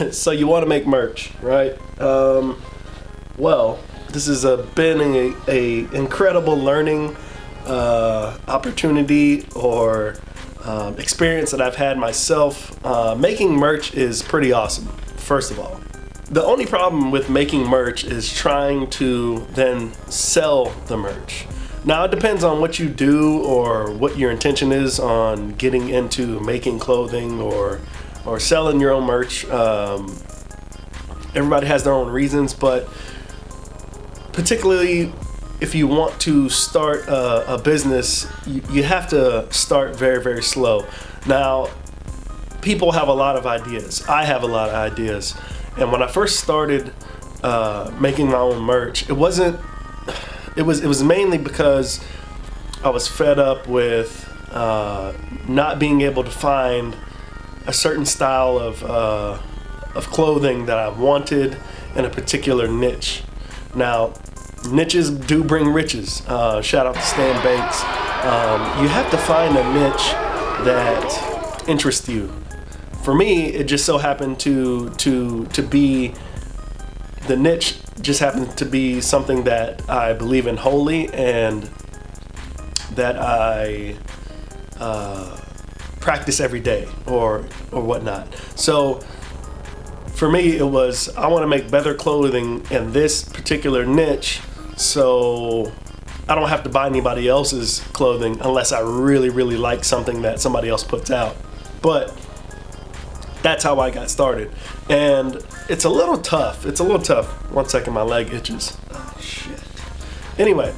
So you want to make merch, right? Well, this has been a incredible learning opportunity or experience that I've had myself. Making merch is pretty awesome, first of all. The only problem with making merch is trying to then sell the merch. Now, it depends on what you do or what your intention is on getting into making clothing or selling your own merch. Everybody has their own reasons, but particularly if you want to start a business, you have to start very, very slow. Now, people have a lot of ideas. I have a lot of ideas. And when I first started making my own merch, it was mainly because I was fed up with not being able to find a certain style of clothing that I wanted in a particular niche. Now, niches do bring riches. Shout out to Stan Banks. You have to find a niche that interests you. For me, it just so happened to be, the niche just happened to be something that I believe in wholly and that I practice every day or whatnot. So for me, it was, I want to make better clothing in this particular niche, so I don't have to buy anybody else's clothing unless I really, really like something that somebody else puts out. But that's how I got started. And it's a little tough. One second, my leg itches. Oh, shit. Anyway,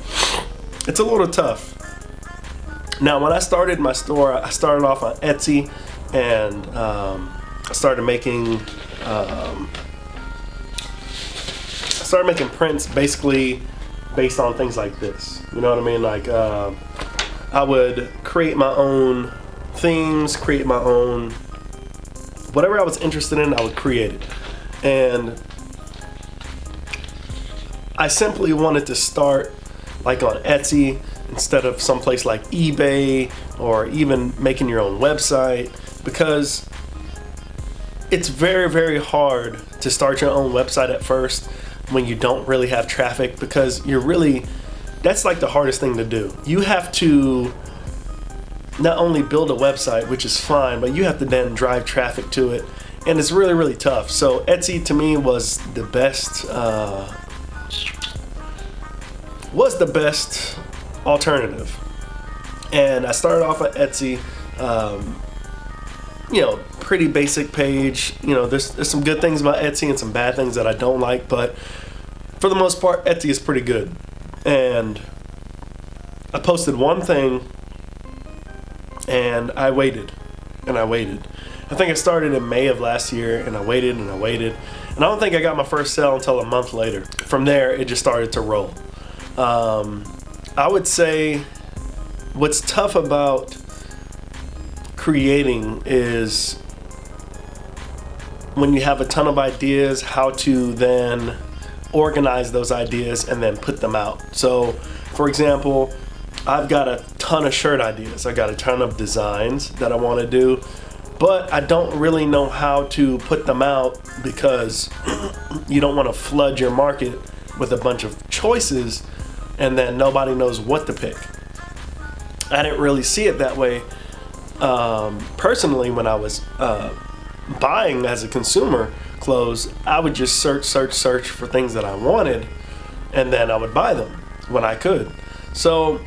it's a little tough. Now, when I started my store, I started off on Etsy, and I started making prints basically based on things like this. You know what I mean? Like, I would create my own themes, create my own, whatever I was interested in, I would create it. And I simply wanted to start like on Etsy instead of someplace like eBay or even making your own website, because it's very, very hard to start your own website at first when you don't really have traffic, because that's like the hardest thing to do. You have to not only build a website, which is fine, but you have to then drive traffic to it, and it's really, really tough. So Etsy to me was the best alternative. And I started off at Etsy, pretty basic page. There's some good things about Etsy and some bad things that I don't like, but for the most part, Etsy is pretty good. And I posted one thing, and I waited. I think I started in May of last year, and I waited. And I don't think I got my first sale until a month later. From there, it just started to roll. I would say what's tough about creating is when you have a ton of ideas, how to then organize those ideas and then put them out. So, for example, I've got a ton of shirt ideas. I got a ton of designs that I want to do, but I don't really know how to put them out, because you don't want to flood your market with a bunch of choices and then nobody knows what to pick. I didn't really see it that way personally. When I was buying as a consumer clothes, I would just search for things that I wanted, and then I would buy them when I could. So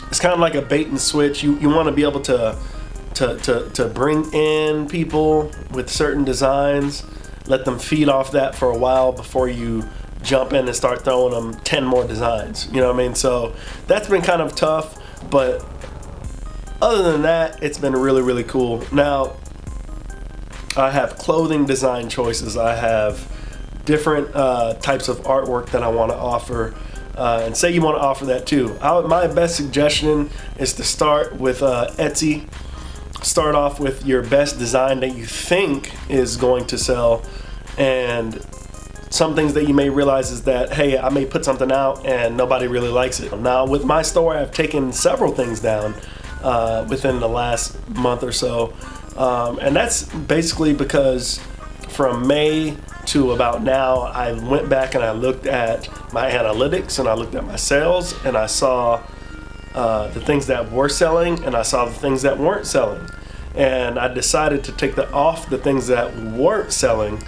it's kind of like a bait and switch. You want to be able to bring in people with certain designs, let them feed off that for a while before you jump in and start throwing them 10 more designs. You know what I mean? So that's been kind of tough, but other than that, it's been really, really cool. Now, I have clothing design choices. I have different types of artwork that I want to offer. And say you want to offer that too. My best suggestion is to start with Etsy. Start off with your best design that you think is going to sell, and some things that you may realize is that, hey, I may put something out and nobody really likes it. Now, with my store, I've taken several things down within the last month or so, and that's basically because from May to about now, I went back and I looked at my analytics and I looked at my sales, and I saw the things that were selling and I saw the things that weren't selling. And I decided to take off the things that weren't selling,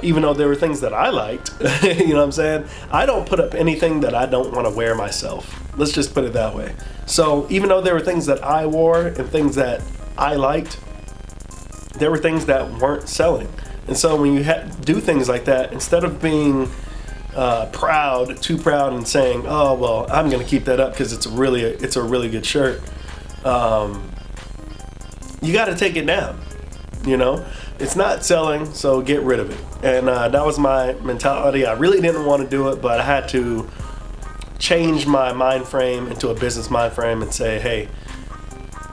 even though there were things that I liked. You know what I'm saying? I don't put up anything that I don't want to wear myself. Let's just put it that way. So even though there were things that I wore and things that I liked, there were things that weren't selling. And so when you do things like that, instead of being too proud and saying, oh, well, I'm going to keep that up because it's a really good shirt, you got to take it down. You know, it's not selling, so get rid of it. And that was my mentality. I really didn't want to do it, but I had to change my mind frame into a business mind frame and say, hey,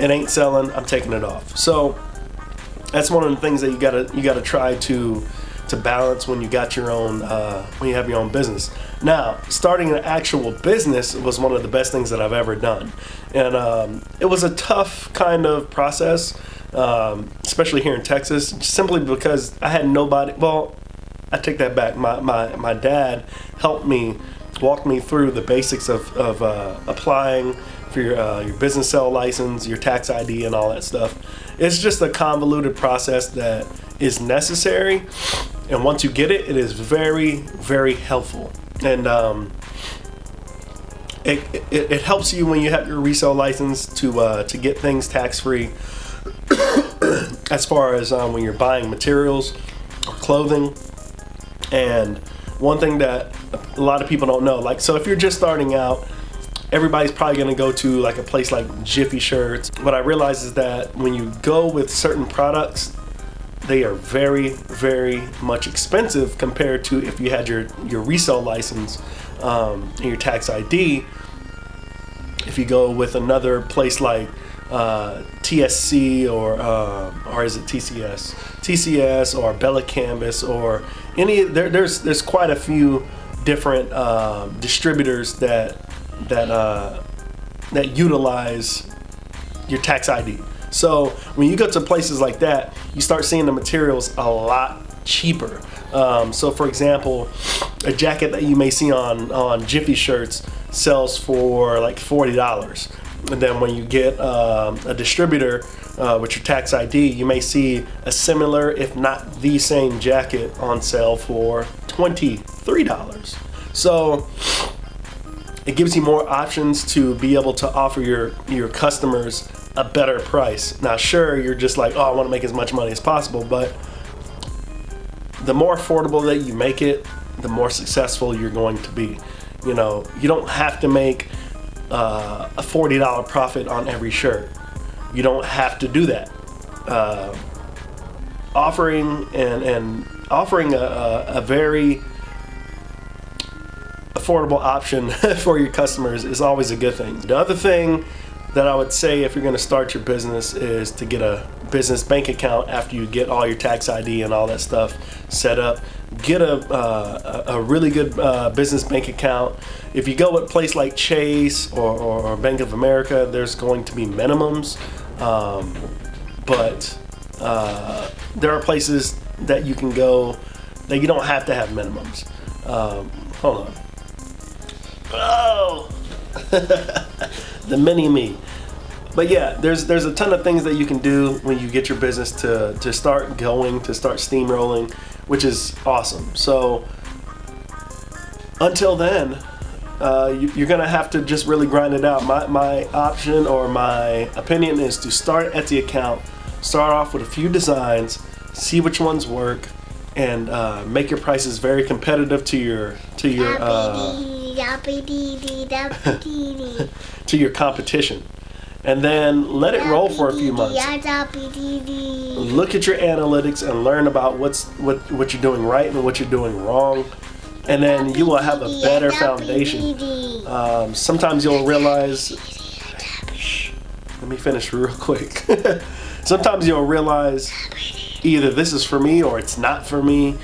it ain't selling, I'm taking it off. So that's one of the things that you gotta try to balance when you got your own when you have your own business. Now, starting an actual business was one of the best things that I've ever done, and it was a tough kind of process, especially here in Texas, simply because I had nobody. Well, I take that back. My dad helped me, walked me through the basics of applying for your business sale license, your tax ID, and all that stuff. It's just a convoluted process that is necessary, and once you get it, it is very, very helpful. And it helps you when you have your resale license to get things tax-free as far as when you're buying materials or clothing. And one thing that a lot of people don't know, like, so if you're just starting out, everybody's probably going to go to like a place like Jiffy Shirts. What I realize is that when you go with certain products, they are very, very much expensive compared to if you had your resale license and your tax ID. If you go with another place like TSC or is it TCS? TCS or Bella Canvas or there's quite a few different distributors that utilize your tax ID. So when you go to places like that, you start seeing the materials a lot cheaper. So for example, a jacket that you may see on Jiffy Shirts sells for like $40. And then when you get a distributor with your tax ID, you may see a similar, if not the same jacket on sale for $23. So it gives you more options to be able to offer your customers a better price. Now, sure, you're just like, oh, I want to make as much money as possible, but the more affordable that you make it, the more successful you're going to be. You know, you don't have to make a $40 profit on every shirt. You don't have to do that. Offering a very affordable option for your customers is always a good thing. The other thing that I would say if you're going to start your business is to get a business bank account after you get all your tax ID and all that stuff set up. Get a really good business bank account. If you go with a place like Chase or Bank of America, there's going to be minimums, but there are places that you can go that you don't have to have minimums. Hold on. Oh, the mini me. But yeah, there's a ton of things that you can do when you get your business to start going, to start steamrolling, which is awesome. So until then, you're gonna have to just really grind it out. My option or my opinion is to start an Etsy account, start off with a few designs, see which ones work, and make your prices very competitive to your to your competition, and then let it roll for a few months. Look at your analytics and learn about what you're doing right and what you're doing wrong, and then you will have a better foundation. Sometimes you'll realize. Let me finish real quick. Sometimes you'll realize either this is for me or it's not for me.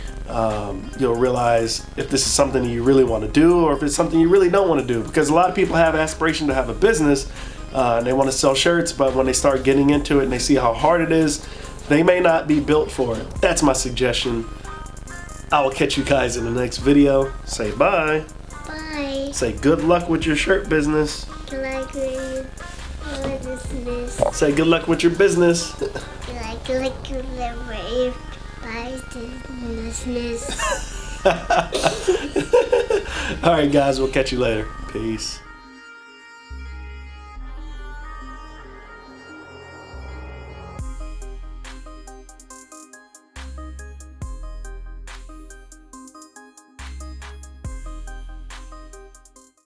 You'll realize if this is something you really want to do or if it's something you really don't want to do, because a lot of people have aspiration to have a business and they want to sell shirts, but when they start getting into it and they see how hard it is, They may not be built for it. That's my suggestion. I will catch you guys in the next video. Say bye. Bye. Say good luck with your shirt business. Good luck with business. Say good luck with your business. Good luck with your business. All right, guys, we'll catch you later. Peace.